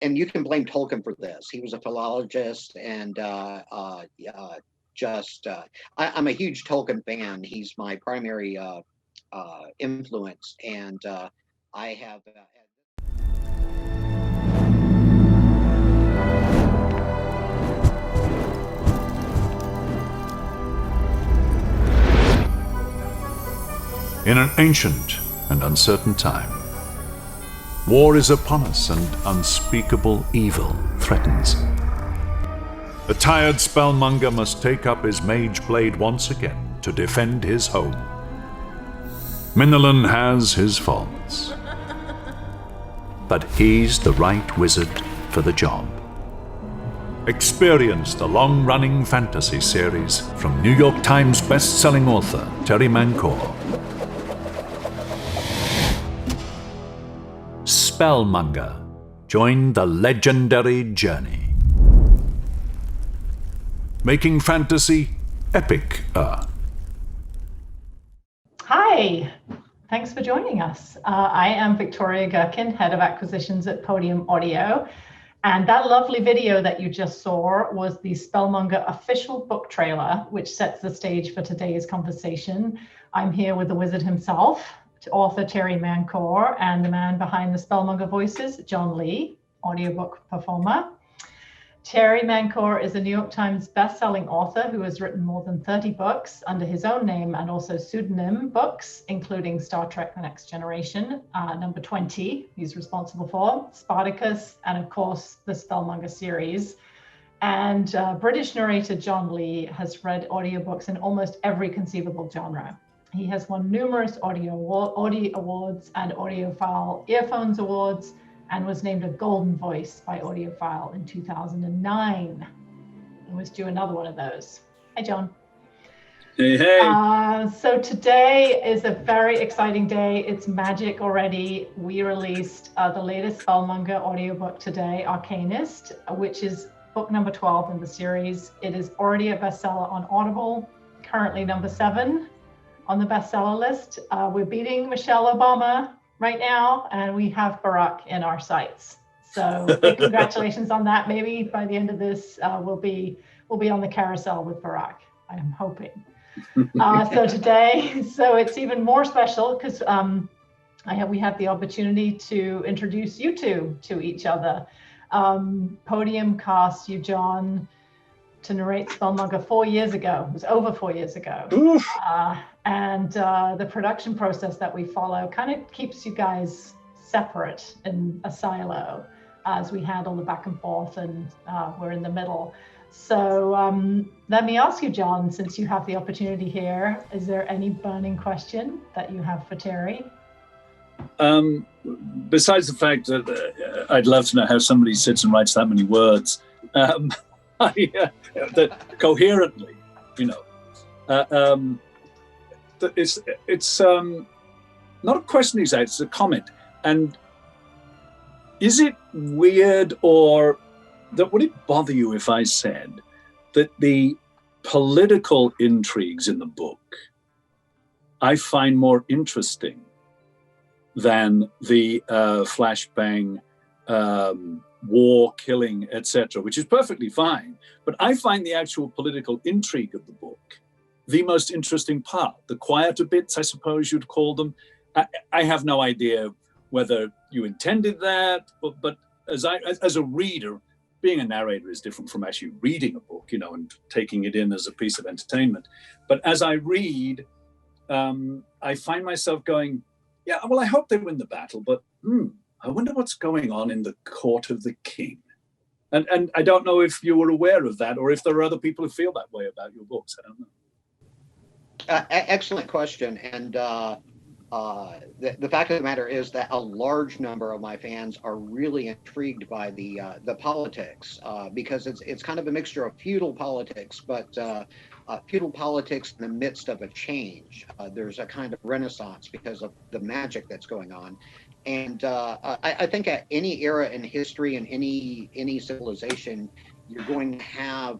and you can blame Tolkien for this. He was a philologist, and I'm a huge Tolkien fan. He's my primary influence, and I have. In an ancient and uncertain time, war is upon us and unspeakable evil threatens. The tired Spellmonger must take up his mage blade once again to defend his home. Minalan has his faults, but he's the right wizard for the job. Experience the long-running fantasy series from New York Times best-selling author Terry Mancour. Spellmonger. Join the legendary journey. Making fantasy epic. Hi, thanks for joining us. I am Victoria Gerken, Head of Acquisitions at Podium Audio. And that lovely video that you just saw was the Spellmonger official book trailer, which sets the stage for today's conversation. I'm here with the wizard himself, author Terry Mancour, and the man behind the Spellmonger voices, John Lee, audiobook performer. Terry Mancour is a New York Times best-selling author who has written more than 30 books under his own name and also pseudonym books, including Star Trek: The Next Generation, number 20, he's responsible for, Spartacus, and of course, the Spellmonger series. And British narrator John Lee has read audiobooks in almost every conceivable genre. He has won numerous audio awards and audiophile earphones awards, and was named a Golden Voice by Audiophile in 2009. And was due another one of those. Hi, John. Hey, hey. So today is a very exciting day. It's magic already. We released the latest Spellmonger audiobook today, Arcanist, which is book number 12 in the series. It is already a bestseller on Audible, currently number 7 on the bestseller list. We're beating Michelle Obama right now, and we have Barack in our sights. So big congratulations on that. Maybe by the end of this, we'll be on the carousel with Barack, I'm hoping. So today, so it's even more special because we have the opportunity to introduce you two to each other. Podium cast you, John, to narrate Spellmonger 4 years ago. It was over 4 years ago. And the production process that we follow kind of keeps you guys separate in a silo as we handle the back and forth, and we're in the middle. So let me ask you, John, since you have the opportunity here, is there any burning question that you have for Terry? Besides the fact that I'd love to know how somebody sits and writes that many words, that coherently, you know. It's not a question exactly, it's a comment. And is it weird, or that would it bother you if I said that the political intrigues in the book I find more interesting than the flashbang, war, killing, etc., which is perfectly fine. But I find the actual political intrigue of the book the most interesting part, the quieter bits, I suppose you'd call them. I have no idea whether you intended that, but as a reader, being a narrator is different from actually reading a book, you know, and taking it in as a piece of entertainment. But as I read, I find myself going, yeah, well, I hope they win the battle, but I wonder what's going on in the court of the king. And I don't know if you were aware of that, or if there are other people who feel that way about your books. I don't know. Excellent question. And the fact of the matter is that a large number of my fans are really intrigued by the politics, because it's kind of a mixture of feudal politics, but feudal politics in the midst of a change. There's a kind of renaissance because of the magic that's going on. And I think at any era in history and any civilization, you're going to have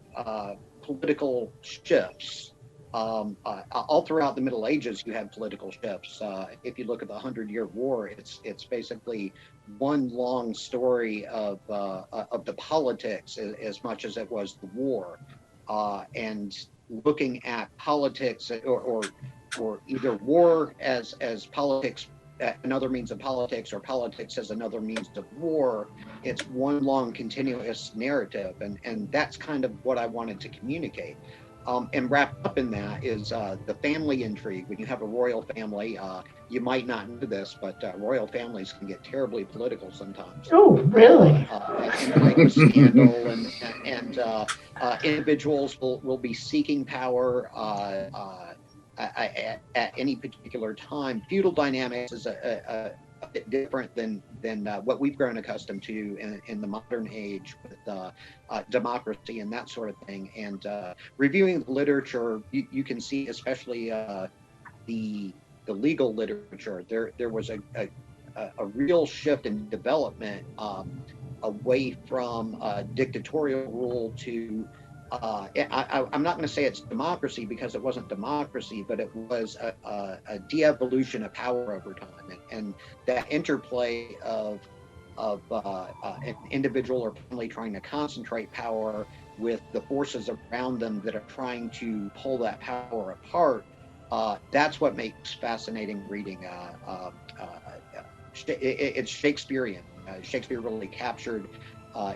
political shifts. All throughout the Middle Ages, you have political shifts. If you look at the 100-Year War, it's basically one long story of the politics as much as it was the war, and looking at politics or either war as politics, another means of politics, or politics as another means of war. It's one long continuous narrative, and that's kind of what I wanted to communicate. And wrapped up in that is the family intrigue. When you have a royal family, you might not know this, but royal families can get terribly political sometimes. Oh, really? And like with scandal, and individuals will be seeking power at any particular time. Feudal dynamics is a bit different than what we've grown accustomed to in the modern age with democracy and that sort of thing. And reviewing the literature, you can see, especially the legal literature, there was a real shift in development away from dictatorial rule to I'm not going to say it's democracy, because it wasn't democracy, but it was a de-evolution of power over time, and that interplay of an individual or family trying to concentrate power with the forces around them that are trying to pull that power apart. That's what makes fascinating reading. It's Shakespearean. Shakespeare really captured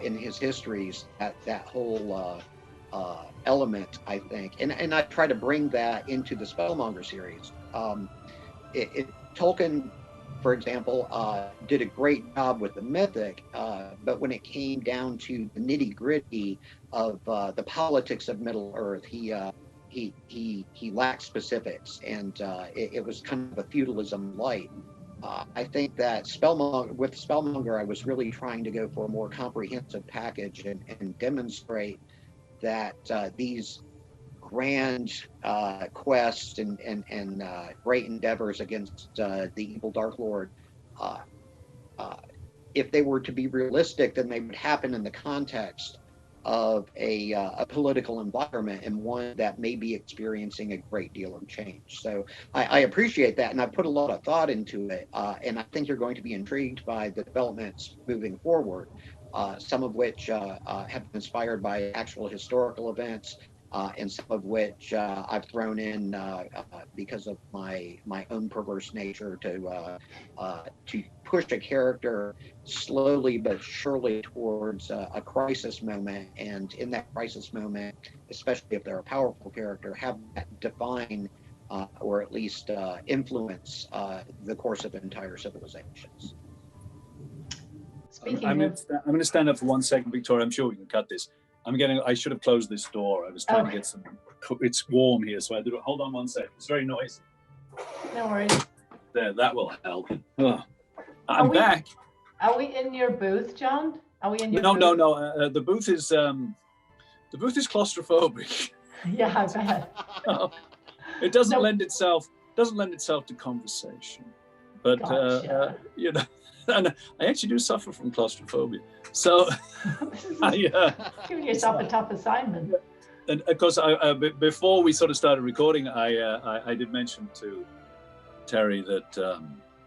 in his histories that whole element, I think, and I try to bring that into the Spellmonger series. Tolkien, for example, did a great job with the mythic, but when it came down to the nitty-gritty of the politics of Middle Earth, he lacked specifics, and it was kind of a feudalism light. I think that with Spellmonger, I was really trying to go for a more comprehensive package and demonstrate that these grand quests and great endeavors against the evil Dark Lord, if they were to be realistic, then they would happen in the context of a political environment, and one that may be experiencing a great deal of change. So I appreciate that, and I put a lot of thought into it, and I think you're going to be intrigued by the developments moving forward. Some of which have been inspired by actual historical events, and some of which I've thrown in because of my own perverse nature to push a character slowly but surely towards a crisis moment, and in that crisis moment, especially if they're a powerful character, have that define or at least influence the course of entire civilizations. I'm going to stand up for 1 second, Victoria. I'm sure we can cut this. I should have closed this door. I was trying to get some. It's warm here, so I do it. Hold on 1 second. It's very noisy. No worries. There, that will help. Oh. I'm back. Are we in your booth, John? Are we in your booth? No. The booth is claustrophobic. Yeah, I bet. It doesn't lend itself to conversation, but gotcha. And I actually do suffer from claustrophobia. So giving yourself a tough assignment. And of course, before we sort of started recording, I did mention to Terry that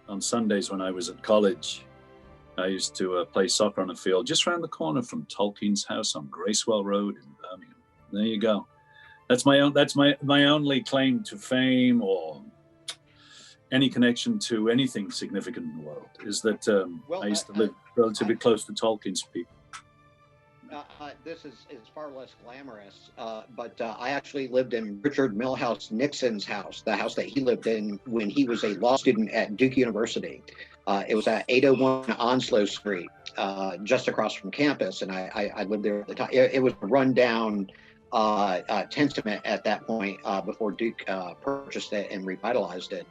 on Sundays when I was at college, I used to play soccer on a field just around the corner from Tolkien's house on Gracewell Road in Birmingham. There you go. That's my only claim to fame or any connection to anything significant in the world, is that I used to live relatively close to Tolkien's people. This is far less glamorous, but I actually lived in Richard Milhouse Nixon's house, the house that he lived in when he was a law student at Duke University. It was at 801 Onslow Street, just across from campus, and I lived there at the time. It was a rundown tenement at that point before Duke purchased it and revitalized it.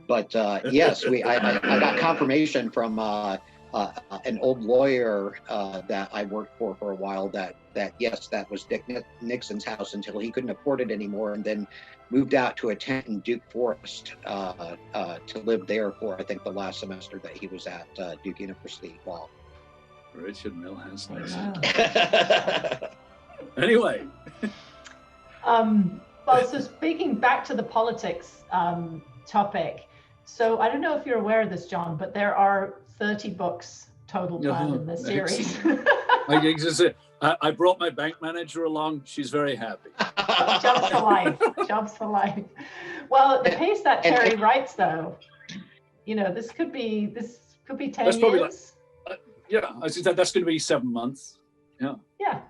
But yes, I got confirmation from an old lawyer that I worked for a while that yes, that was Dick Nixon's house until he couldn't afford it anymore, and then moved out to a tent in Duke Forest to live there for, I think, the last semester that he was at Duke University Law. Richard Milhouse. Wow. Anyway. Well, so speaking back to the politics topic, so I don't know if you're aware of this, John, but there are 30 books total planned in this series. I brought my bank manager along. She's very happy. Jobs for life. Jobs for life. Well, the pace that Terry writes, though, you know, this could be 10 That's probably years. I said that's going to be 7 months. Yeah. Yeah.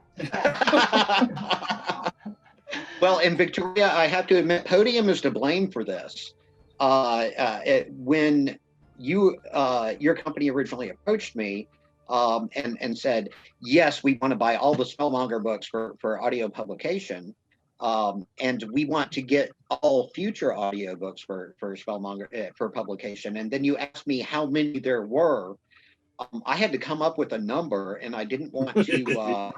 Well, in Victoria, I have to admit, Podium is to blame for this. When your company originally approached me and said, yes, we want to buy all the Spellmonger books for audio publication, and we want to get all future audio books for Spellmonger for publication. And then you asked me how many there were. I had to come up with a number, and I didn't want to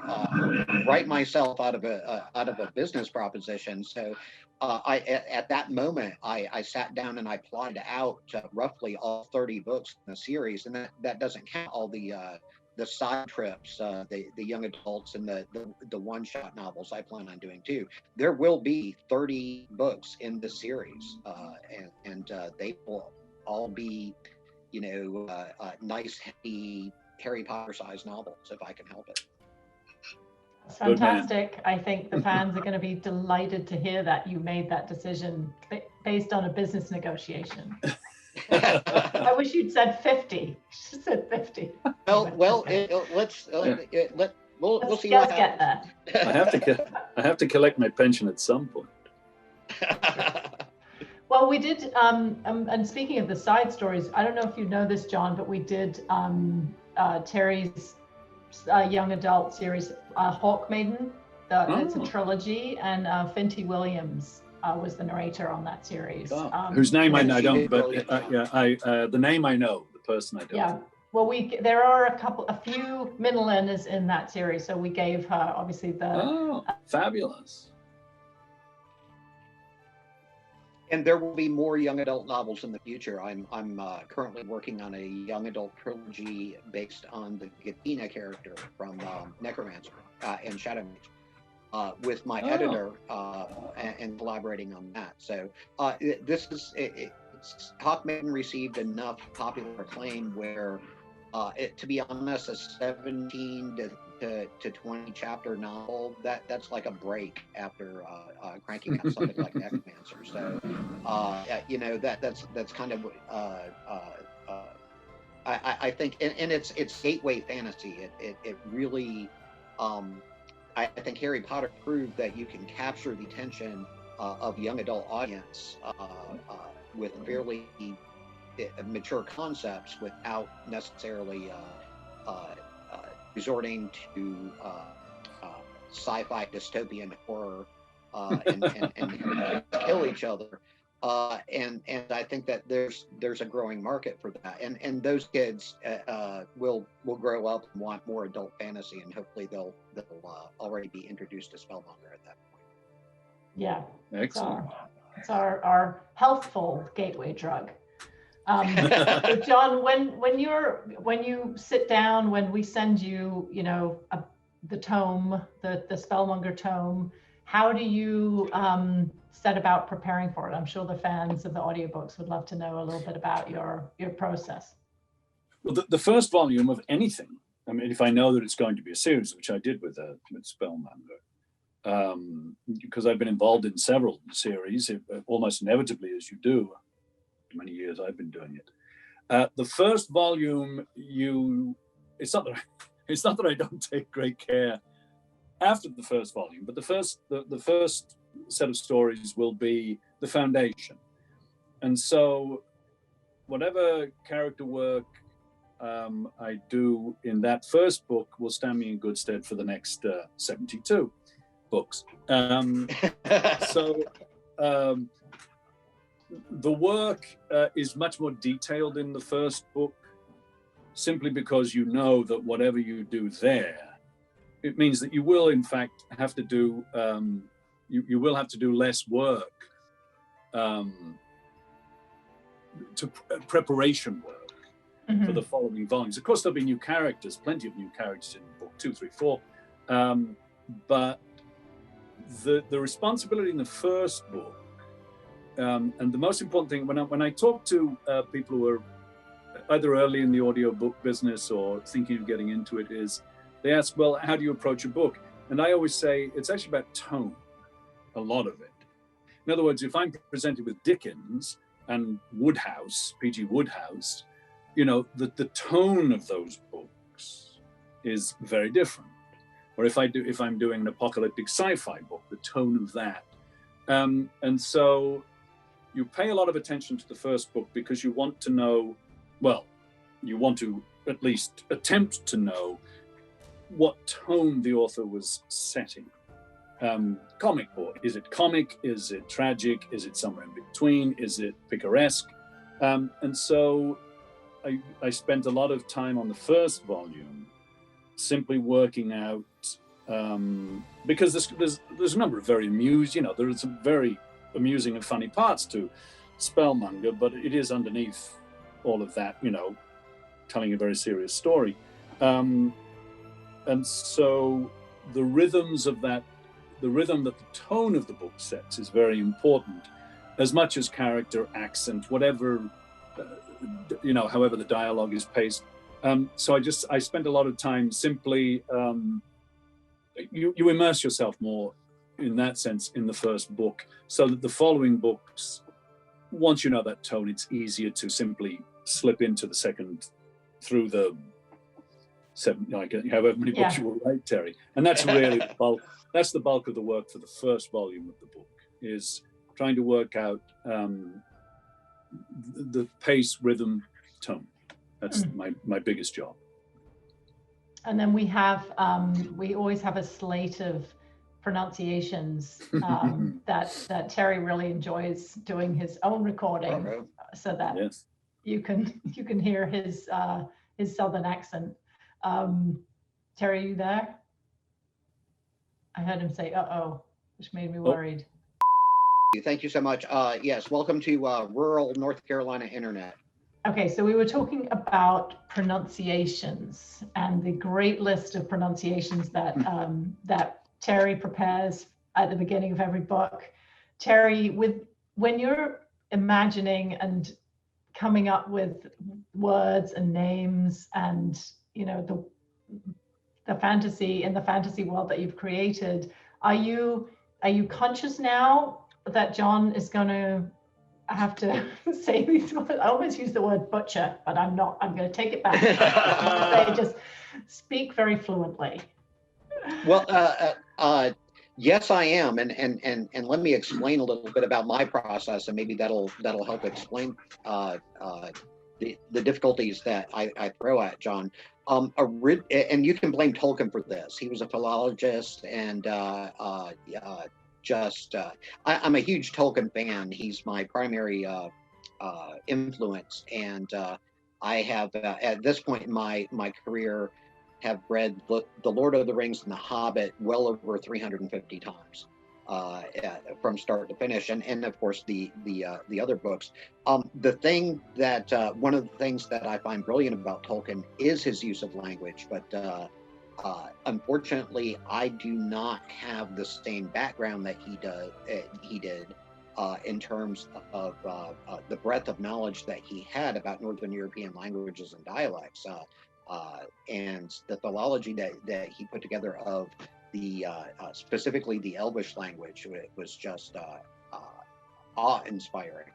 write myself out of a business proposition. So at that moment, I sat down and I plotted out roughly all 30 books in the series, and that doesn't count all the side trips, the young adults, and the one-shot novels I plan on doing too. There will be 30 books in the series, and they will all be, you know, nice, heavy Harry Potter-sized novels, if I can help it. That's fantastic. I think the fans are going to be delighted to hear that you made that decision based on a business negotiation. I wish you'd said 50. You should have said 50. Well, we'll see what happens. I have to collect my pension at some point. Well, we did, and speaking of the side stories, I don't know if you know this, John, but we did Terry's young adult series, Hawk Maiden. It's a trilogy, and Finty Williams was the narrator on that series. Whose name I don't, but the name I know, the person I don't. Yeah. Well, there are a few Minalan is in that series, so we gave her obviously the. Oh, fabulous. And there will be more young adult novels in the future. I'm currently working on a young adult trilogy based on the Gatina character from Necromancer and Shadow Mage, with my editor and collaborating on that. So this is Hawk Maiden received enough popular acclaim where, to be honest, a 17 to 20 chapter novel, that's like a break after cranking out something like Necromancer. So you know, that's kind of I think, and it's gateway fantasy. It really I think Harry Potter proved that you can capture the attention of young adult audience with fairly mature concepts without necessarily resorting to sci-fi dystopian horror and kill each other. And I think that there's a growing market for that. And those kids will grow up and want more adult fantasy, and hopefully they'll already be introduced to Spellmonger at that point. Yeah, excellent. It's our healthful gateway drug. So John, when you sit down, when we send you, you know, the tome, the Spellmonger tome, how do you set about preparing for it? I'm sure the fans of the audiobooks would love to know a little bit about your process. Well, the first volume of anything, I mean, if I know that it's going to be a series, which I did with Spellmonger, because I've been involved in several series, almost inevitably as you do. Many years I've been doing it. The first volume, it's not that I don't take great care after the first volume, but the first set of stories will be the foundation. And so whatever character work I do in that first book will stand me in good stead for the next 72 books. The work is much more detailed in the first book, simply because you know that whatever you do there, it means that you will in fact have to do you will have to do less work to preparation work for the following volumes. Of course, there'll be new characters, plenty of new characters in book 2, 3, 4, but the responsibility in the first book. And the most important thing, when I talk to people who are either early in the audiobook business or thinking of getting into it, is they ask, well, how do you approach a book? And I always say it's actually about tone, a lot of it. In other words, if I'm presented with Dickens and Woodhouse, P.G. Woodhouse, the tone of those books is very different. Or if I'm doing an apocalyptic sci-fi book, the tone of that. And so you pay a lot of attention to the first book because you want to know, well, you want to at least attempt to know what tone the author was setting. Comic book, is it comic? Is it tragic? Is it somewhere in between? Is it picaresque? And so I spent a lot of time on the first volume simply working out, because there's a number of very amusing, there are some very amusing and funny parts to Spellmonger, but it is underneath all of that, telling a very serious story. And so the rhythms of that, the rhythm that the tone of the book sets is very important, as much as character, accent, whatever, however the dialogue is paced. So I spent a lot of time simply, you immerse yourself more in that sense in the first book, so that the following books, once you know that tone, it's easier to simply slip into the second through the seven, however many books you will write, Terry. And that's really the bulk. That's the bulk of the work for the first volume of the book, is trying to work out the pace, rhythm, tone. That's my biggest job. And then we always have a slate of pronunciations that Terry really enjoys doing his own recording, so that you can hear his southern accent. Terry, are you there? I heard him say "uh-oh," which made me worried. Thank you so much. Yes, welcome to rural North Carolina internet. Okay, so we were talking about pronunciations and the great list of pronunciations that that Terry prepares at the beginning of every book. Terry, when you're imagining and coming up with words and names and the fantasy in the fantasy world that you've created, are you conscious now that John is going to have to say these words? I almost use the word butcher, but I'm not. I'm going to take it back. Say, just speak very fluently. Well, yes, I am, and let me explain a little bit about my process, and maybe that'll help explain the difficulties that I throw at John. And you can blame Tolkien for this. He was a philologist, and I'm a huge Tolkien fan. He's my primary influence, and I have at this point in my career have read The Lord of the Rings and The Hobbit well over 350 times from start to finish, and of course the other books. The thing that one of the things that I find brilliant about Tolkien is his use of language, but unfortunately, I do not have the same background that he did in terms of the breadth of knowledge that he had about Northern European languages and dialects, and the philology that he put together of the specifically the Elvish language. It was just awe-inspiring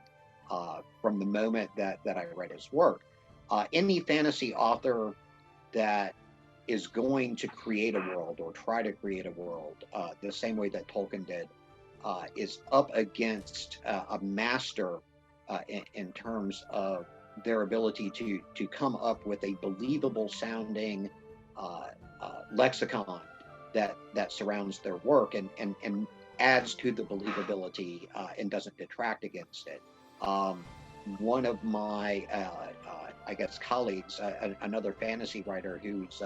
from the moment that I read his work. Any fantasy author that is going to create a world or try to create a world the same way that Tolkien did is up against a master in terms of their ability to come up with a believable sounding lexicon that surrounds their work and adds to the believability and doesn't detract against it. One of my I guess colleagues, another fantasy writer who's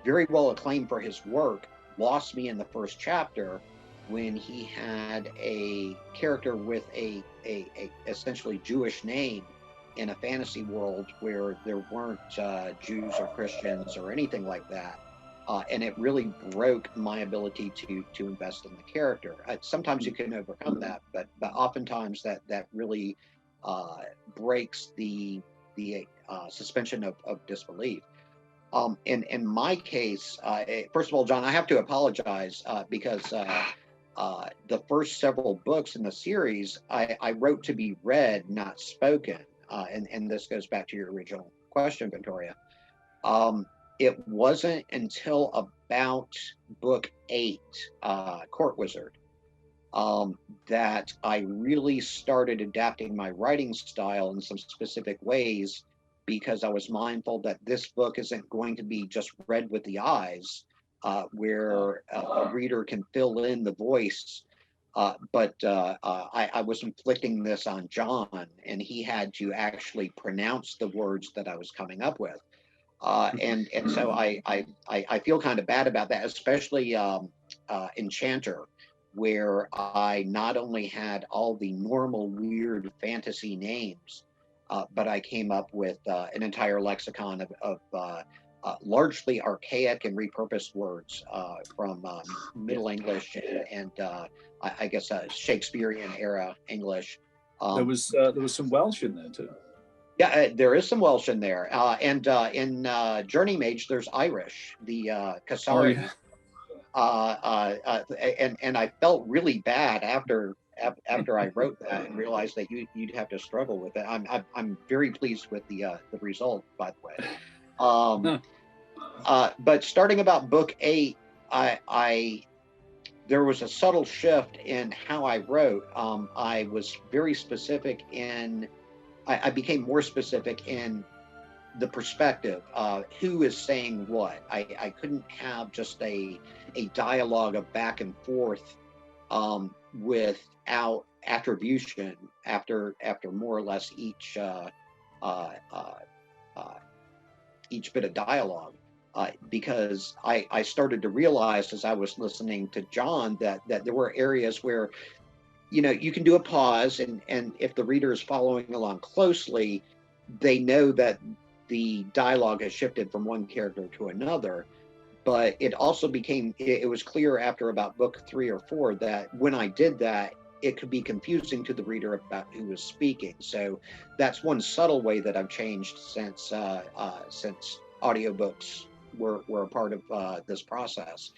very well acclaimed for his work, lost me in the first chapter when he had a character with a essentially Jewish name in a fantasy world where there weren't Jews or Christians or anything like that. And it really broke my ability to invest in the character. Sometimes you can overcome that, but oftentimes that really breaks the suspension of disbelief. In my case, first of all, John, I have to apologize because the first several books in the series I wrote to be read, not spoken. And this goes back to your original question, Victoria. It wasn't until about book 8, Court Wizard, that I really started adapting my writing style in some specific ways, because I was mindful that this book isn't going to be just read with the eyes, where a reader can fill in the voice. But I was inflicting this on John, and he had to actually pronounce the words that I was coming up with. And so I feel kind of bad about that, especially Enchanter, where I not only had all the normal weird fantasy names, but I came up with an entire lexicon of largely archaic and repurposed words from Middle English and I guess Shakespearean era English. There was some Welsh in there too. Yeah, there is some Welsh in there, and in Journey Mage there's Irish, the Kasari. Oh, yeah. And I felt really bad after I wrote that and realized that you'd have to struggle with it. I'm very pleased with the result, by the way. But starting about book 8, there was a subtle shift in how I wrote. I was very specific I became more specific in the perspective of who is saying what. I couldn't have just a dialogue of back and forth without attribution after more or less each bit of dialogue, because I started to realize as I was listening to John that there were areas where, you can do a pause, and if the reader is following along closely, they know that the dialogue has shifted from one character to another. But it also it was clear after about book 3 or 4 that when I did that, it could be confusing to the reader about who was speaking. So that's one subtle way that I've changed since audiobooks were a part of this process.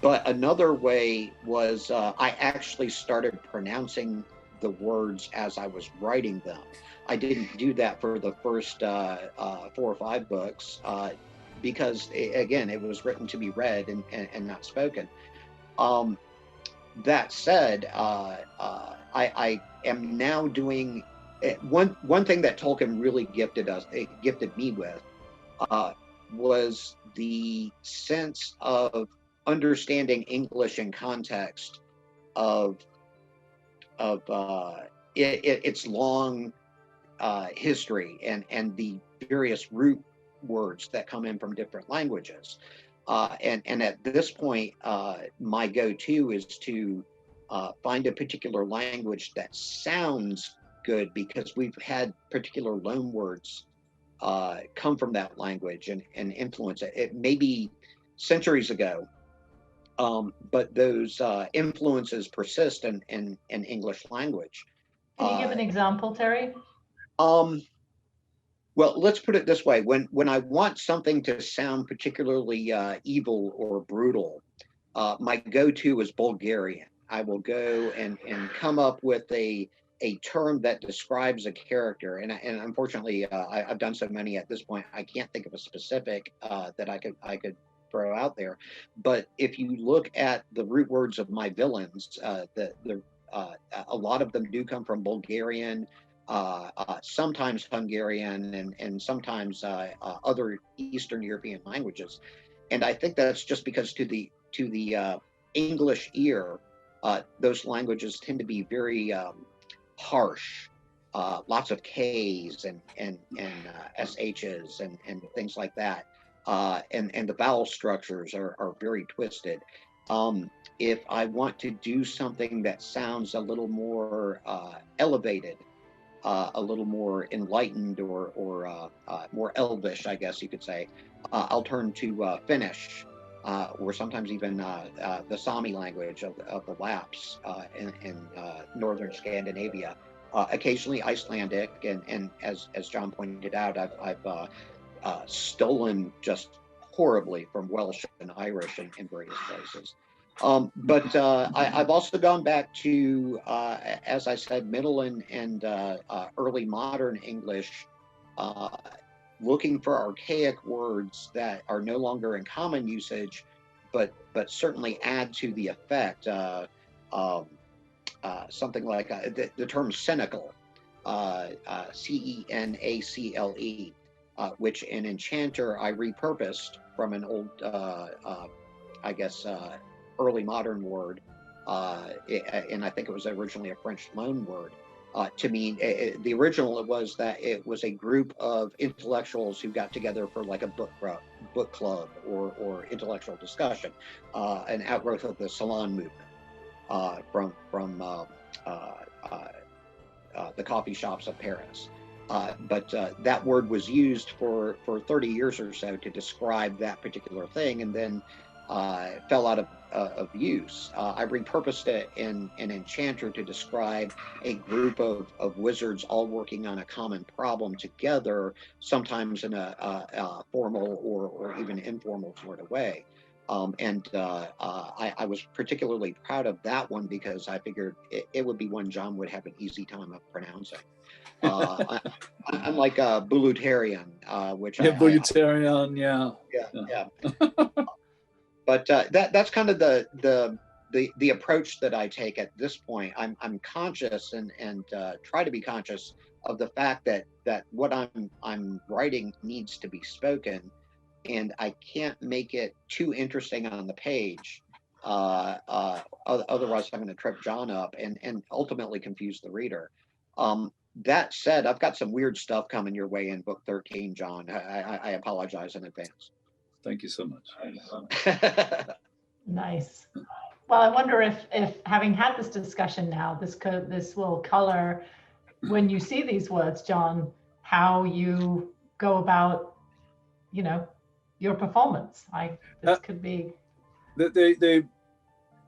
But another way was I actually started pronouncing the words as I was writing them. I didn't do that for the first 4 or 5 books because, again, it was written to be read and not spoken. That said, I am now doing one thing that Tolkien really gifted me with was the sense of understanding English in context of its long history and the various root words that come in from different languages. And at this point, my go-to is to find a particular language that sounds good, because we've had particular loan words come from that language and influence it. It may be centuries ago, but those influences persist in English language. Can you give an example, Terry? Well, let's put it this way. When I want something to sound particularly evil or brutal, my go-to is Bulgarian. I will go and come up with a term that describes a character. And unfortunately, I've done so many at this point, I can't think of a specific that I could throw out there. But if you look at the root words of my villains, a lot of them do come from Bulgarian, sometimes Hungarian, and sometimes other Eastern European languages. And I think that's just because to the English ear, those languages tend to be very harsh, lots of K's and SH's and things like that. And the vowel structures are very twisted. If I want to do something that sounds a little more elevated, a little more enlightened, or more elvish, I guess you could say, I'll turn to Finnish, or sometimes even the Sami language of the Lapps in northern Scandinavia. occasionally Icelandic, and as John pointed out, I've stolen just horribly from Welsh and Irish in various places. But I've also gone back to, as I said, Minalan and early modern English, looking for archaic words that are no longer in common usage, but certainly add to the effect. Something like the term cenacle, cenacle, which in Enchanter I repurposed from an old, I guess, early modern word, and I think it was originally a French loan word, to mean the original was that it was a group of intellectuals who got together for like a book club or intellectual discussion, an outgrowth of the salon movement from the coffee shops of Paris. But that word was used for 30 years or so to describe that particular thing, and then fell out of use. I repurposed it in Enchanter to describe a group of wizards all working on a common problem together, sometimes in a formal or even informal sort of way. I was particularly proud of that one because I figured it would be one John would have an easy time of pronouncing. Unlike Bulutarian, which Bulutarian, yeah. But that's kind of the approach that I take at this point. I'm conscious and try to be conscious of the fact that what I'm writing needs to be spoken, and I can't make it too interesting on the page. Otherwise, I'm going to trip John up and ultimately confuse the reader. That said, I've got some weird stuff coming your way in book 13, John. I apologize in advance. Thank you so much. Nice. Well, I wonder if having had this discussion now, this will color when you see these words, John, how you go about, your performance. This could be.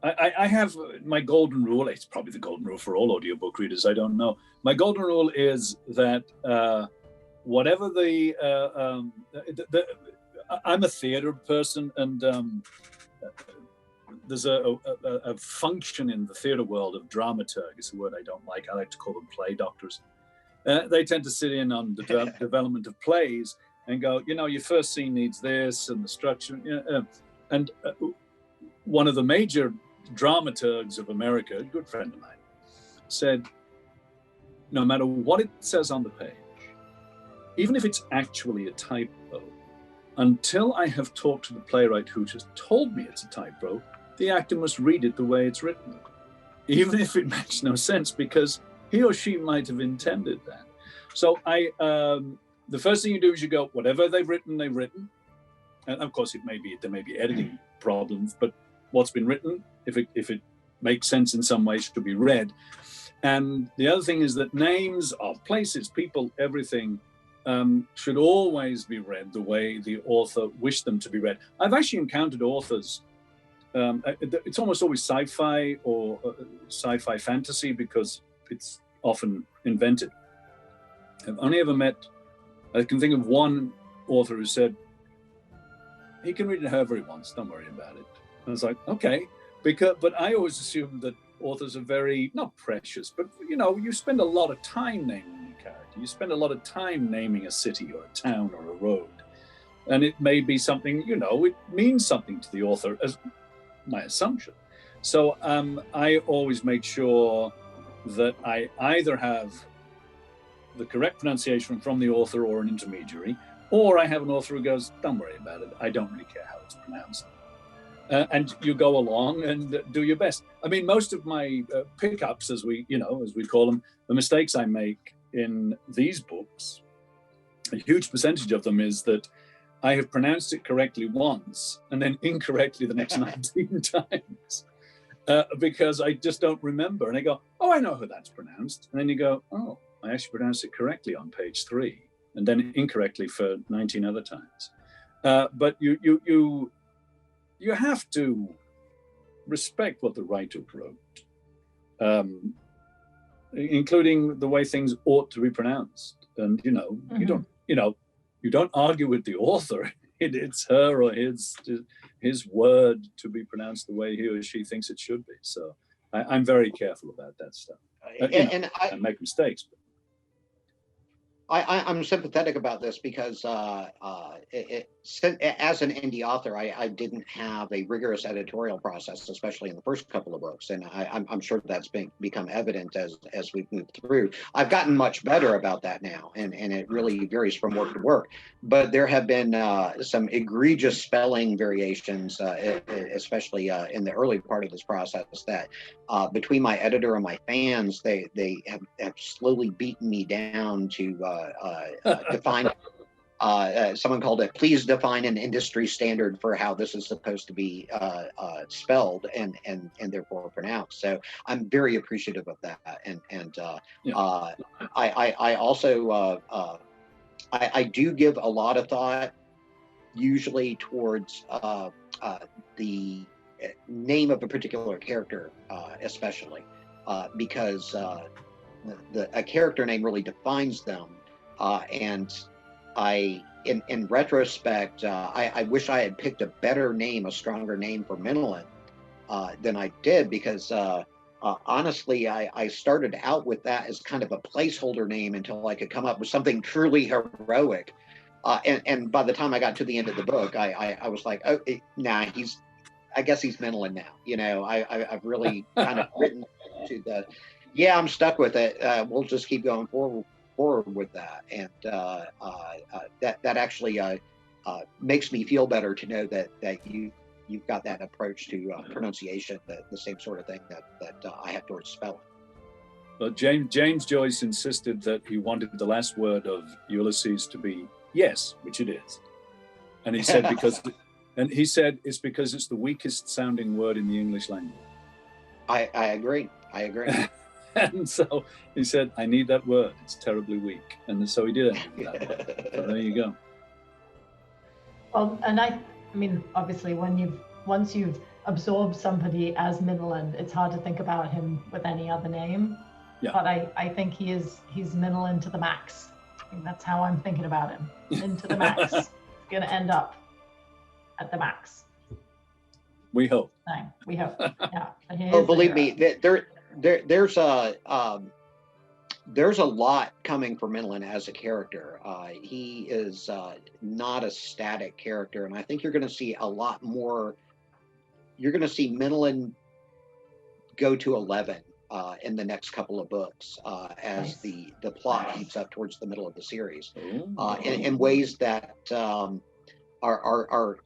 I have my golden rule. It's probably the golden rule for all audiobook readers. I don't know. My golden rule is that whatever I'm a theater person, and there's a function in the theater world of dramaturg. It's a word I don't like. I like to call them play doctors. They tend to sit in on the development of plays and go, your first scene needs this and the structure. And one of the major dramaturgs of America, a good friend of mine, said, no matter what it says on the page, even if it's actually a typo, until I have talked to the playwright who just told me it's a typo, the actor must read it the way it's written, even if it makes no sense, because he or she might have intended that. So the first thing you do is you go, whatever they've written. And of course, there may be editing problems, but what's been written, if it makes sense in some way, should be read. And the other thing is that names of places, people, everything should always be read the way the author wished them to be read. I've actually encountered authors, it's almost always sci-fi or sci-fi fantasy because it's often invented. I've only ever met, I can think of one author who said, he can read it however he wants, don't worry about it. I was like, okay, but I always assumed that authors are very, not precious, but you spend a lot of time naming your character. You spend a lot of time naming a city or a town or a road. And it may be something, it means something to the author, as my assumption. So I always make sure that I either have the correct pronunciation from the author or an intermediary, or I have an author who goes, don't worry about it. I don't really care how it's pronounced. And you go along and do your best. I mean, most of my pickups, as we call them, the mistakes I make in these books, a huge percentage of them is that I have pronounced it correctly once and then incorrectly the next 19 times because I just don't remember. And I go, oh, I know how that's pronounced. And then you go, oh, I actually pronounced it correctly on page 3 and then incorrectly for 19 other times. But you have to respect what the writer wrote. including the way things ought to be pronounced. And you don't argue with the author. It's her or his word to be pronounced the way he or she thinks it should be. So I'm very careful about that stuff. I make mistakes. But. I'm sympathetic about this because as an indie author, I didn't have a rigorous editorial process, especially in the first couple of books, and I'm sure that's become evident as we've moved through. I've gotten much better about that now, and it really varies from work to work. But there have been some egregious spelling variations, especially in the early part of this process, that between my editor and my fans, they have slowly beaten me down to define. Someone called it, please define an industry standard for how this is supposed to be spelled and therefore pronounced. So I'm very appreciative of that. I also I do give a lot of thought, usually towards the name of a particular character, especially because a character name really defines them. And in retrospect, I wish I had picked a better name, a stronger name for Minalan than I did, because honestly, I started out with that as kind of a placeholder name until I could come up with something truly heroic. And by the time I got to the end of the book, I was like, oh, nah, I guess he's Minalan now. You know, I've really kind of written to the, yeah, I'm stuck with it. We'll just keep going forward with that, and that actually makes me feel better to know that you've got that approach to pronunciation, the same sort of thing that I have towards spelling. Well, James Joyce insisted that he wanted the last word of Ulysses to be yes, which it is, and he said it's because it's the weakest sounding word in the English language. I agree. And so he said, I need that word. It's terribly weak. And so he did it. So there you go. Well, and I mean, obviously, once you've absorbed somebody as Minalan, it's hard to think about him with any other name. Yeah. But I think he's Minalan to the max. I think that's how I'm thinking about him. Into the max. He's going to end up at the max. We hope. No, we hope. Yeah. Oh, believe me, there's a lot coming for Minalan as a character. He is not a static character, and I think you're going to see a lot more. You're going to see Minalan go to 11 in the next couple of books as the plot heats up towards the middle of the series, in ways that are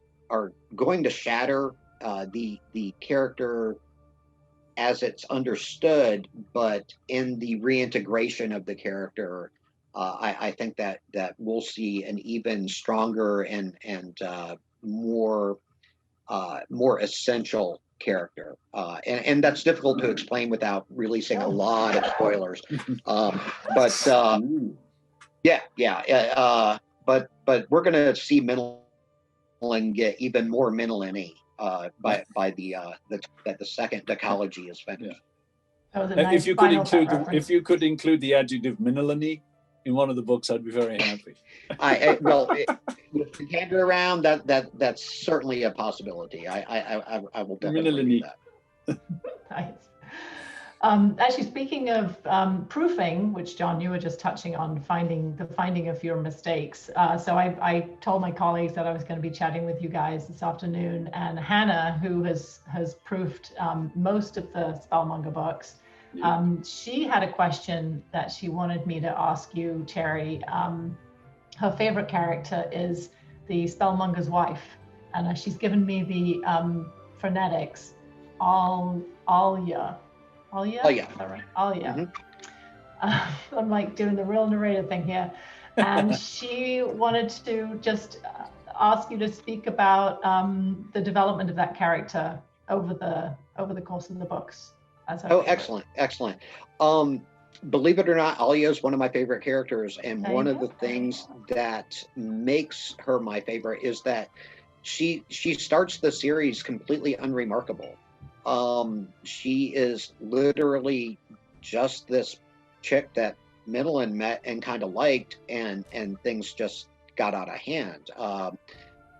going to shatter the character as it's understood, but in the reintegration of the character, I think that we'll see an even stronger and more essential character, and that's difficult to explain without releasing a lot of spoilers. But we're going to see Minalan get even more Minalan-y by the second decalogy is finished. That was a nice if you could include the adjective Minalan-y in one of the books, I'd be very happy. If you can't get around that's certainly a possibility. I will definitely do that. Nice. Actually, speaking of proofing, which John, you were just touching on, finding of your mistakes. So I told my colleagues that I was going to be chatting with you guys this afternoon, and Hannah, who has proofed most of the Spellmonger books, she had a question that she wanted me to ask you, Terry. Her favorite character is the Spellmonger's wife, and she's given me the phonetics, Alya. Alya? Oh, yeah. Right. Alya. I'm like doing the real narrator thing here. And she wanted to just ask you to speak about the development of that character over the course of the books. Excellent. Believe it or not, Alya is one of my favorite characters. And one of the things that makes her my favorite is that she starts the series completely unremarkable. She is literally just this chick that Minalan met and kind of liked, and things just got out of hand.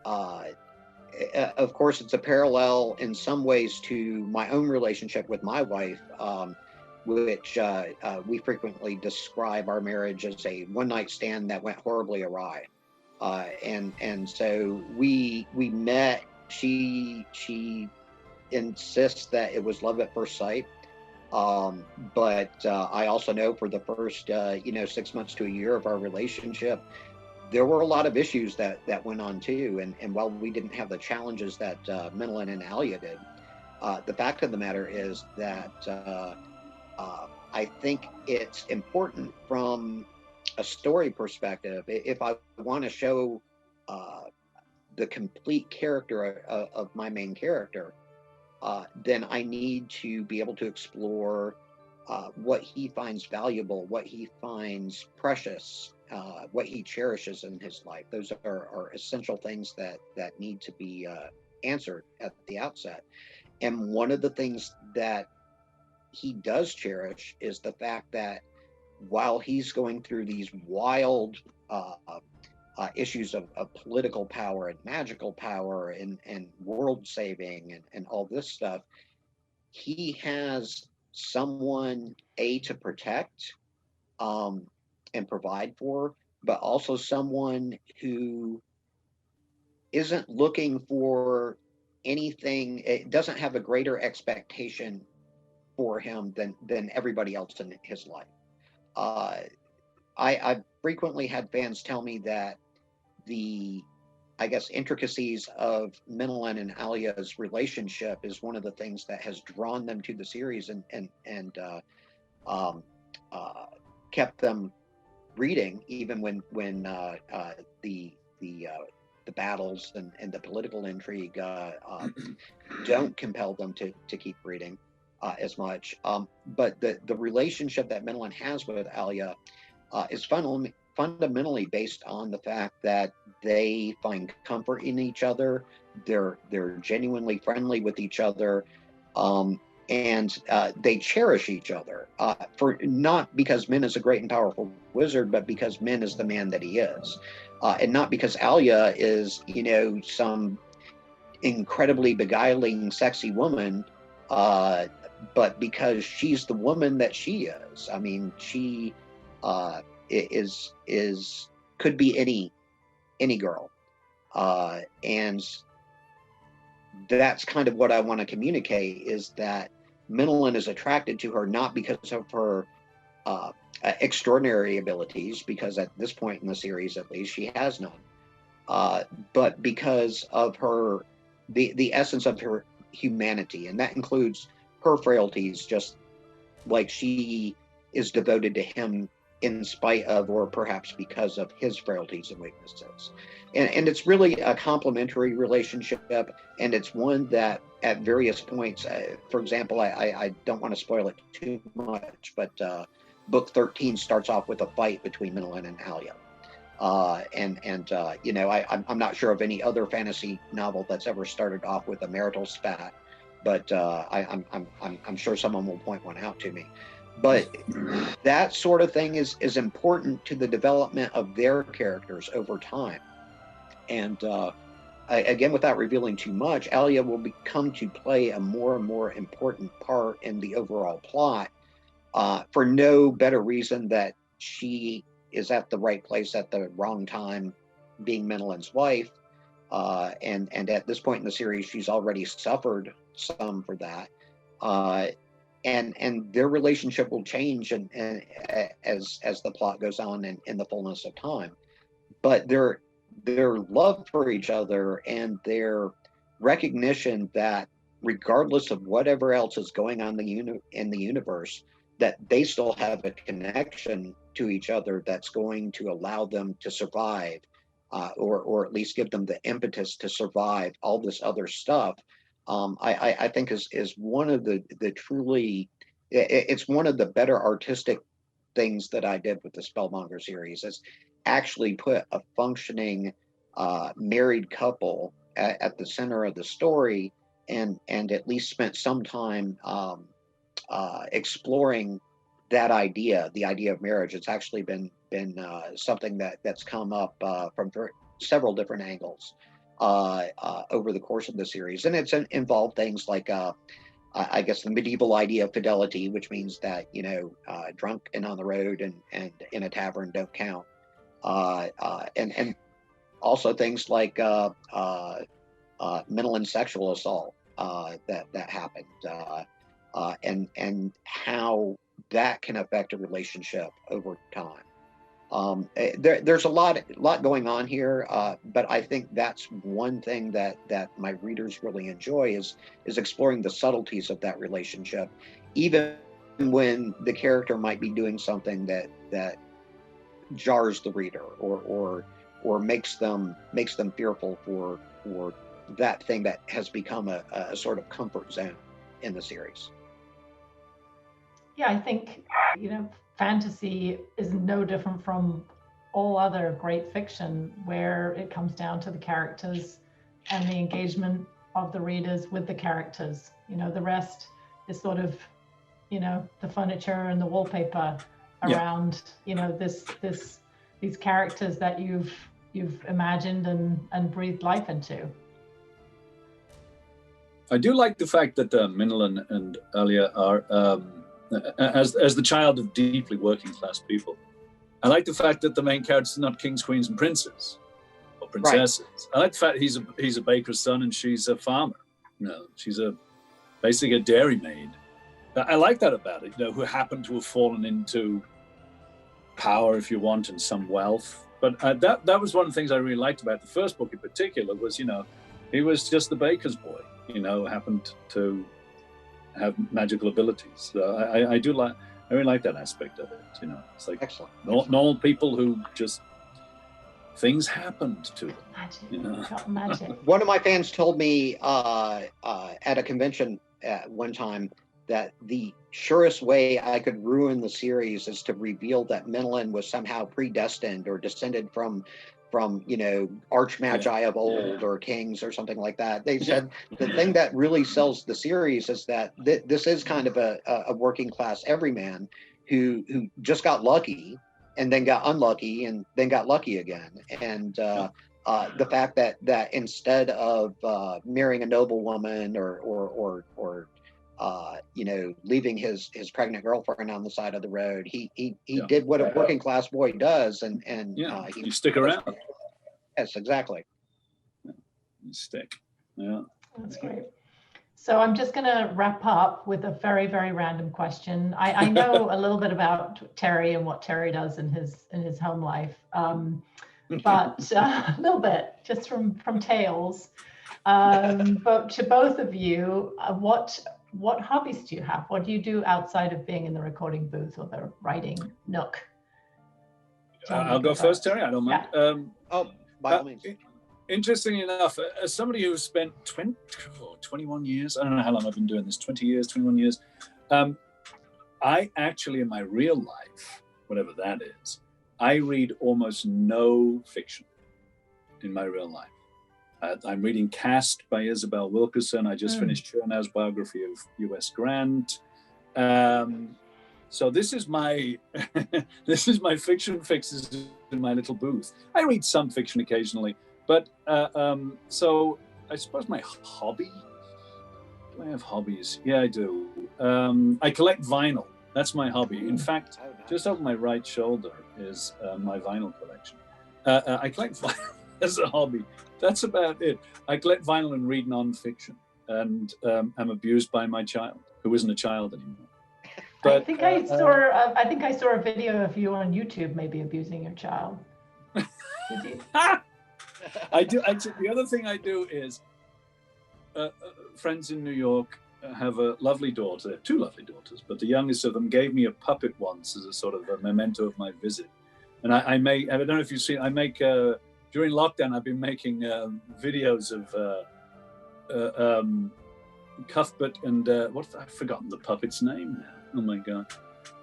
Of course, it's a parallel in some ways to my own relationship with my wife, which we frequently describe our marriage as a one-night stand that went horribly awry. And so we met. She insists that it was love at first sight. But I also know for the first 6 months to a year of our relationship, there were a lot of issues that went on too. And while we didn't have the challenges that Minalan and Alia did, the fact of the matter is that I think it's important from a story perspective. If I want to show the complete character of my main character, then I need to be able to explore what he finds valuable, what he finds precious, what he cherishes in his life. Those are essential things that need to be answered at the outset. And one of the things that he does cherish is the fact that while he's going through these wild issues of political power and magical power and world saving and all this stuff, he has someone to protect and provide for, but also someone who isn't looking for anything. It doesn't have a greater expectation for him than everybody else in his life. I've frequently had fans tell me that the, I guess, intricacies of Minalan and Alia's relationship is one of the things that has drawn them to the series and kept them reading, even when the battles and the political intrigue don't compel them to keep reading as much. But the relationship that Minalan has with Alia is fundamentally based on the fact that they find comfort in each other. They're genuinely friendly with each other, and they cherish each other for not because Min is a great and powerful wizard, but because Min is the man that he is, and not because Alia is some incredibly beguiling, sexy woman, but because she's the woman that she is. I mean, she is could be any girl, and that's kind of what I want to communicate, is that Minalan is attracted to her not because of her extraordinary abilities, because at this point in the series at least she has none, but because of her the essence of her humanity, and that includes her frailties, just like she is devoted to him in spite of, or perhaps because of, his frailties and weaknesses. And it's really a complementary relationship, and it's one that at various points, for example, I don't want to spoil it too much, but book 13 starts off with a fight between Minalan and Alia. I'm not sure of any other fantasy novel that's ever started off with a marital spat, but I'm sure someone will point one out to me. But that sort of thing is important to the development of their characters over time. And again, without revealing too much, Alia will come to play a more and more important part in the overall plot, for no better reason that she is at the right place at the wrong time, being Minalan's wife. And at this point in the series, she's already suffered some for that. And their relationship will change and as the plot goes on in the fullness of time. But their love for each other and their recognition that regardless of whatever else is going on in the universe, that they still have a connection to each other that's going to allow them to survive, or at least give them the impetus to survive all this other stuff. I think is one of the truly, it's one of the better artistic things that I did with the Spellmonger series, is actually put a functioning married couple at the center of the story, and at least spent some time exploring that idea, the idea of marriage. It's actually been something that's come up from several different angles over the course of the series, and it's involved things like I guess the medieval idea of fidelity, which means that drunk and on the road and in a tavern don't count, and also things like Minalan sexual assault that happened, and how that can affect a relationship over time. There's a lot going on here, but I think that's one thing that my readers really enjoy is exploring the subtleties of that relationship, even when the character might be doing something that jars the reader or makes them fearful for that thing that has become a sort of comfort zone in the series. Yeah, I think fantasy is no different from all other great fiction, where it comes down to the characters and the engagement of the readers with the characters. The rest is sort of, the furniture and the wallpaper around, these characters that you've imagined and breathed life into. I do like the fact that Minalan and Alia are, as the child of deeply working class people, I like the fact that the main characters are not kings, queens, and princes or princesses. Right. I like the fact he's a baker's son and she's a farmer. She's basically a dairymaid. I like that about it. Who happened to have fallen into power, if you want, and some wealth. But that was one of the things I really liked about the first book in particular. Was he was just the baker's boy. Happened to have magical abilities. So I really like that aspect of it. It's like excellent. Normal people who just things happened to them. Magic. Magic. One of my fans told me at a convention at one time that the surest way I could ruin the series is to reveal that Minalan was somehow predestined or descended from arch magi of old or kings or something like that. They said the thing that really sells the series is that this is kind of a working class everyman who just got lucky and then got unlucky and then got lucky again. And the fact that instead of marrying a noblewoman or leaving his pregnant girlfriend on the side of the road, he did what a working class boy does, and you stick around. Yes, exactly. You stick. Yeah, that's great. So I'm just going to wrap up with a very, very random question. I know a little bit about Terry and what Terry does in his home life, but a little bit just from tales. But to both of you, what hobbies do you have? What do you do outside of being in the recording booth or the writing nook? I'll go first, Terry. I don't mind. Yeah. By all means. Interestingly enough, as somebody who's spent 21 years, I don't know how long I've been doing this, 20 years, 21 years, I actually, in my real life, whatever that is, I read almost no fiction in my real life. I'm reading Cast by Isabel Wilkerson. I just finished Chernow's biography of U.S. Grant. So this is my fiction fixes in my little booth. I read some fiction occasionally, but so I suppose my hobby. Do I have hobbies? Yeah, I do. I collect vinyl. That's my hobby. In fact, just over my right shoulder is my vinyl collection. I collect vinyl as a hobby. That's about it. I collect vinyl and read non-fiction, and I'm abused by my child, who isn't a child anymore. But, I think I saw a video of you on YouTube, maybe abusing your child. Did you? I do. The other thing I do is, friends in New York have a lovely daughter. They have two lovely daughters, but the youngest of them gave me a puppet once as a sort of a memento of my visit. And I don't know if you've seen. I make during lockdown. I've been making videos of Cuthbert and I've forgotten the puppet's name now. Oh my god.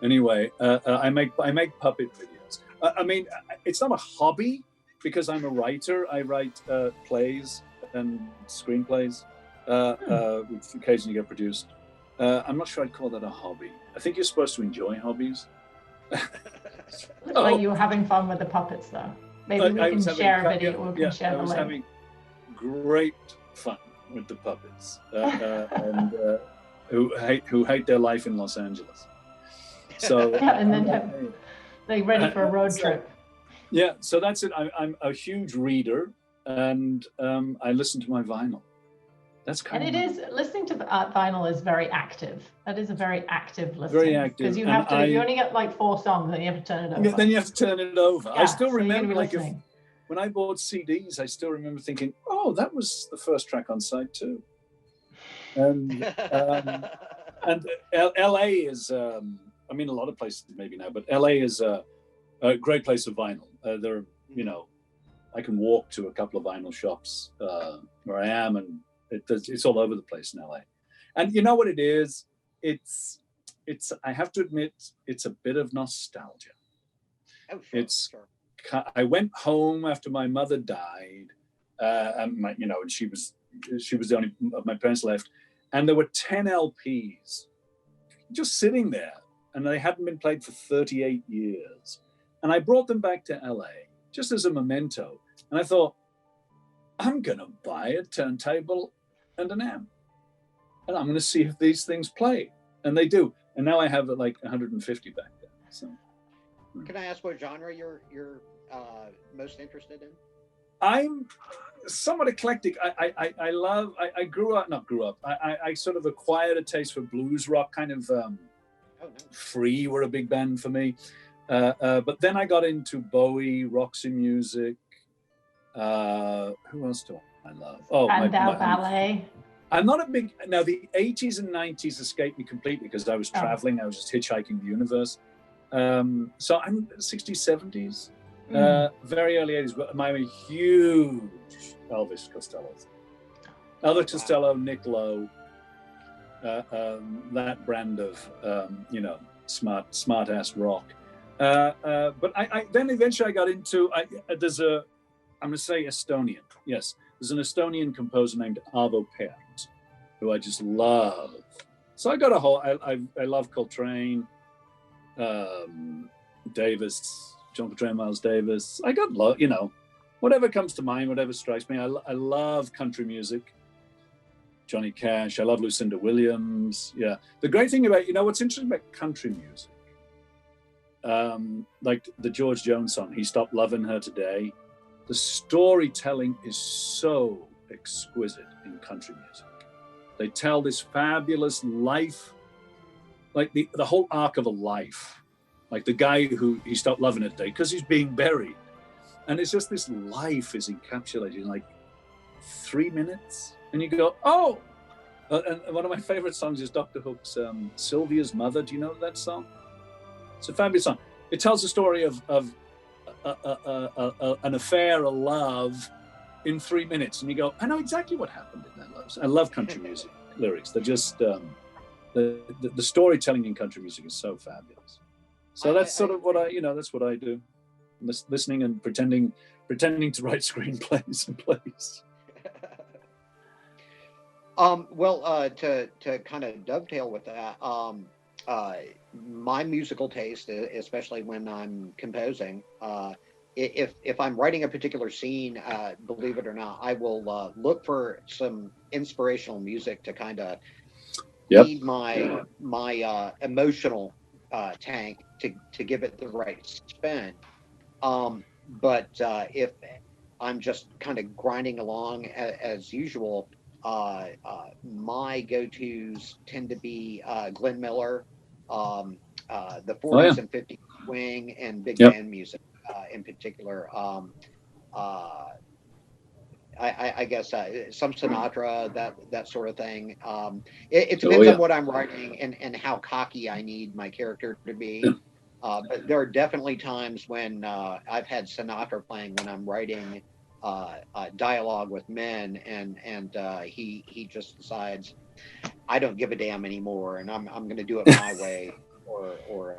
Anyway, I make puppet videos. I mean, it's not a hobby because I'm a writer. I write plays and screenplays, which occasionally get produced. I'm not sure I'd call that a hobby. I think you're supposed to enjoy hobbies. Looks like you were having fun with the puppets, though. Maybe we can share a video. We can share the link. I was having great fun with the puppets, and who hate their life in Los Angeles. So yeah, and then they're ready for a road trip. Yeah, so that's it. I'm a huge reader, and I listen to my vinyl. That's kind of. And it is listening to vinyl is very active. That is a very active listening. Very active, because you have to. If you only get like 4 songs, then you have to turn it over. Then you have to turn it over. Yeah, I still so remember, when I bought CDs, I still remember thinking, "Oh, that was the first track on side 2." And LA is. I mean, a lot of places maybe now, but LA is a great place of vinyl. There, I can walk to a couple of vinyl shops where I am, and it's all over the place in LA. And you know what it is? It's. I have to admit, it's a bit of nostalgia. Oh, sure. I went home after my mother died, and she was the only of my parents left, and there were 10 LPs just sitting there, and they hadn't been played for 38 years. And I brought them back to LA just as a memento. And I thought, I'm going to buy a turntable and an amp. And I'm going to see if these things play. And they do. And now I have like 150 back there. So, can I ask what genre you're most interested in? I'm somewhat eclectic. I grew up. I sort of acquired a taste for blues rock, kind of. Free were a big band for me, but then I got into Bowie, Roxy Music. Who else do I love? Oh, Spandau Ballet. I'm not a big. Now the 80s and 90s escaped me completely because I was traveling. I was just hitchhiking the universe. So I'm 60s, 70s, very early 80s. But I'm a huge Elvis Costello. Elvis Costello, Nick Lowe. That brand of smart ass rock, but I then eventually I got into I'm going to say Estonian. Yes, there's an Estonian composer named Arvo Pärt, who I just love. So I got a whole. I love Coltrane, Davis, John Coltrane, Miles Davis. I got whatever comes to mind, whatever strikes me. I love country music. Johnny Cash. I love Lucinda Williams. Yeah. The great thing about, what's interesting about country music, like the George Jones song, He Stopped Loving Her Today, the storytelling is so exquisite in country music. They tell this fabulous life, like the whole arc of a life, like the guy who he stopped loving her today because he's being buried. And it's just this life is encapsulated in like 3 minutes. And you go, oh! And one of my favorite songs is Dr. Hook's Sylvia's Mother. Do you know that song? It's a fabulous song. It tells the story of an affair, a love, in 3 minutes. And you go, I know exactly what happened in that love. I love country music lyrics. They're just, the storytelling in country music is so fabulous. So that's sort of what that's what I do. Listening and pretending to write screenplays and plays. To kind of dovetail with that, my musical taste, especially when I'm composing, if I'm writing a particular scene, believe it or not, I will look for some inspirational music to kind of feed my emotional tank to give it the right spin. But if I'm just kind of grinding along as usual, my go-tos tend to be Glenn Miller, the 40s and 50s swing and big band music in particular. I guess some Sinatra, that sort of thing. It depends on what I'm writing and how cocky I need my character to be. But there are definitely times when I've had Sinatra playing when I'm writing dialogue with men, and he just decides I don't give a damn anymore, and I'm going to do it my way, or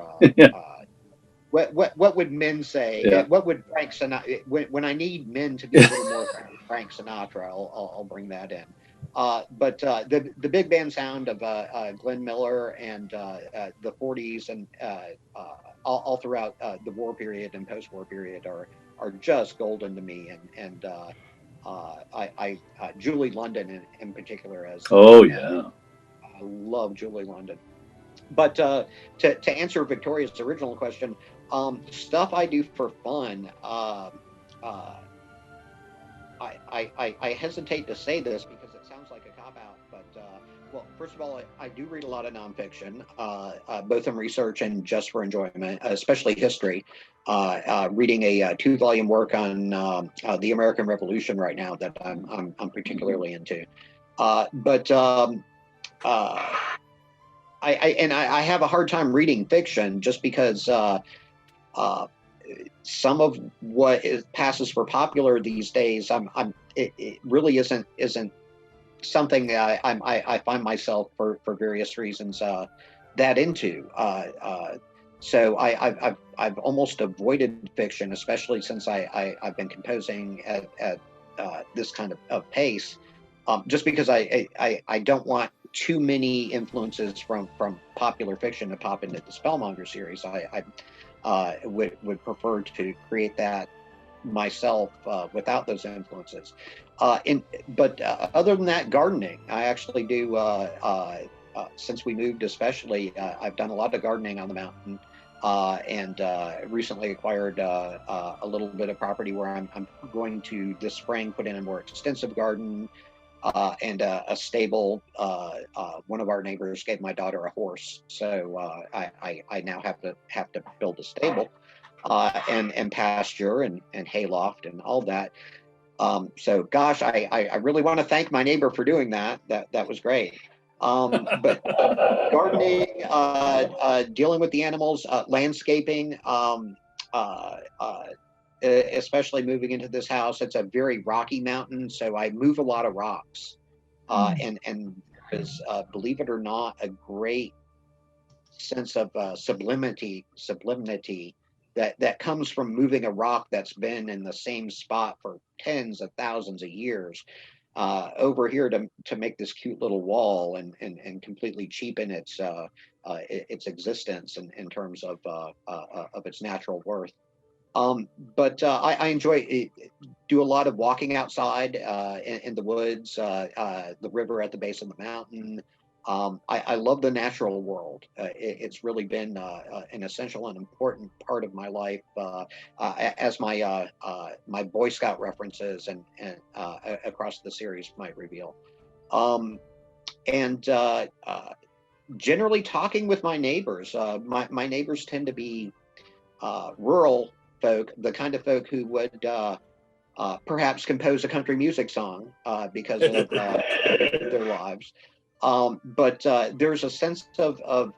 what would men say? Yeah. What would Frank Sinatra when I need men to be a little more Frank Sinatra? I'll bring that in. The big band sound of Glenn Miller and the 40s and all throughout the war period and post-war period are just golden to me. And Julie London in particular, as Oh yeah. I love Julie London. But to answer Victoria's original question, stuff I do for fun. I hesitate to say this because it sounds like a cop-out, but well, first of all, I do read a lot of nonfiction, both in research and just for enjoyment, especially history. Reading a 2-volume work on the American Revolution right now that I'm particularly into. I have a hard time reading fiction just because some of what passes for popular these days, it really isn't something that I find myself for various reasons that into. So I've almost avoided fiction, especially since I've been composing at this kind of pace, just because I don't want too many influences from popular fiction to pop into the Spellmonger series. I would prefer to create that myself without those influences. But other than that, gardening. I actually do. Since we moved, especially, I've done a lot of gardening on the mountain, and recently acquired a little bit of property where I'm going to this spring put in a more extensive garden. And a stable. One of our neighbors gave my daughter a horse, so I now have to build a stable, and pasture and hayloft and all that. So gosh, I really want to thank my neighbor for doing that. That was great. But gardening, dealing with the animals, landscaping. Especially moving into this house, it's a very rocky mountain, so I move a lot of rocks, and there's, believe it or not, a great sense of sublimity that comes from moving a rock that's been in the same spot for tens of thousands of years over here to make this cute little wall and completely cheapen its existence in terms of its natural worth. But I enjoy it, do a lot of walking outside in the woods, the river at the base of the mountain. I love the natural world. It's really been an essential and important part of my life, as my my Boy Scout references and across the series might reveal. And generally talking with my neighbors. My neighbors tend to be rural folk, the kind of folk who would perhaps compose a country music song because of their lives. But there's a sense of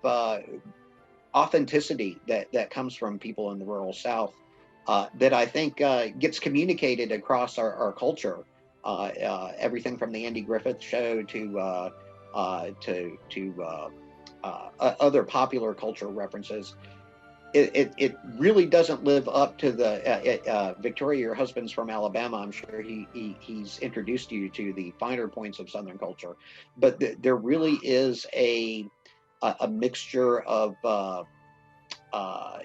authenticity that comes from people in the rural South that I think gets communicated across our culture. Everything from the Andy Griffith Show to other popular culture references. It really doesn't live up to the Victoria, your husband's from Alabama. I'm sure he's introduced you to the finer points of Southern culture, but there really is a mixture of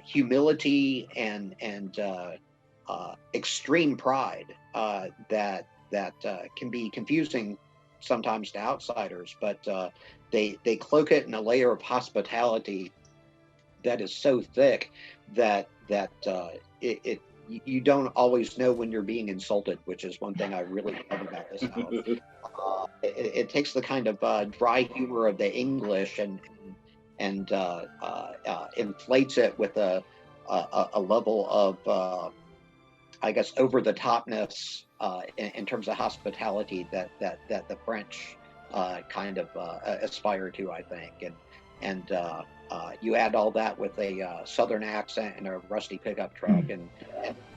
humility and extreme pride that can be confusing sometimes to outsiders, but they cloak it in a layer of hospitality that is so thick that you don't always know when you're being insulted, which is one thing I really love about this house. It takes the kind of dry humor of the English and inflates it with a level of I guess over the topness in terms of hospitality that the French kind of aspire to, I think, and you add all that with a Southern accent and a rusty pickup truck, and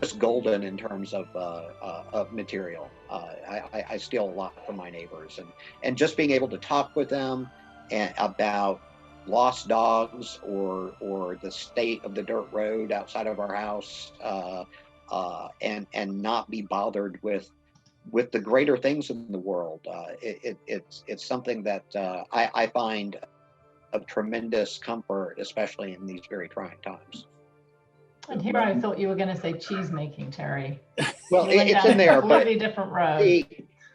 just golden in terms of material. I steal a lot from my neighbors, and just being able to talk with them about lost dogs or the state of the dirt road outside of our house, and not be bothered with with the greater things in the world. It's something that I find of tremendous comfort, especially in these very trying times. And here I thought you were going to say cheese making, Terry. Well, it's in there, but completely different road.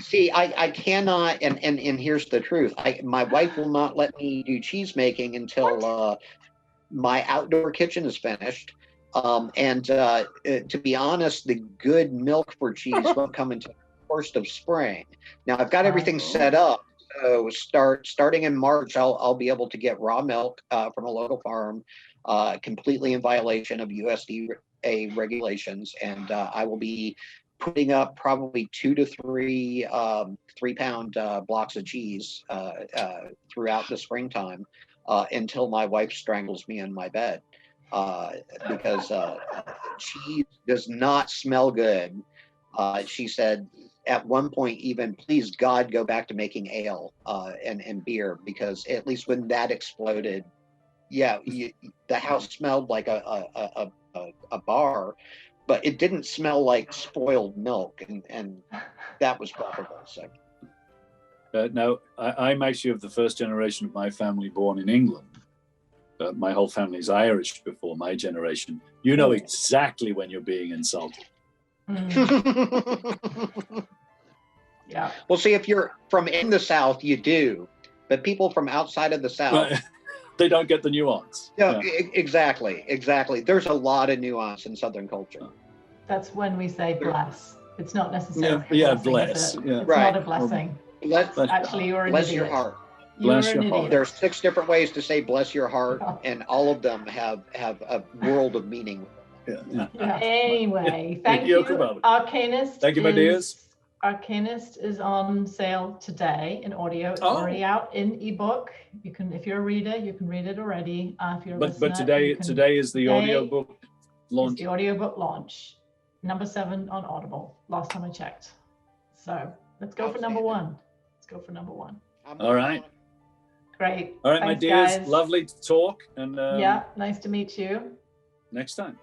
See, I cannot, and here's the truth. My wife will not let me do cheese making until my outdoor kitchen is finished. To be honest, the good milk for cheese won't come until the 1st of spring. Now I've got everything set up. So starting in March, I'll be able to get raw milk from a local farm, completely in violation of USDA regulations, and I will be putting up probably 2 to 3 3-pound blocks of cheese throughout the springtime until my wife strangles me in my bed, because cheese does not smell good. She said at one point, even, please God, go back to making ale and beer, because at least when that exploded, the house smelled like a bar, but it didn't smell like spoiled milk, and that was preferable. So now, I'm actually of the first generation of my family born in England. My whole family's Irish before my generation. You know exactly when you're being insulted. Yeah. Well, see, if you're from in the South, you do, but people from outside of the South, they don't get the nuance. Exactly. There's a lot of nuance in Southern culture. That's when we say bless. It's not necessarily bless. It's right. not a blessing. Actually, you're an bless idiot. your heart. Bless your heart. There's 6 different ways to say bless your heart, and all of them have a world of meaning. Anyway, thank you, Arcanist. Thank you, my dears. Arcanist is on sale today in audio. It's already out in ebook. You can, if you're a reader, you can read it already. If you're a listener, but today is the audiobook launch. The audiobook launch, number 7 on Audible. Last time I checked. So let's go for number 1. Let's go for number 1. All right. Great. All right, thanks, my dears. Guys. Lovely to talk. And nice to meet you. Next time.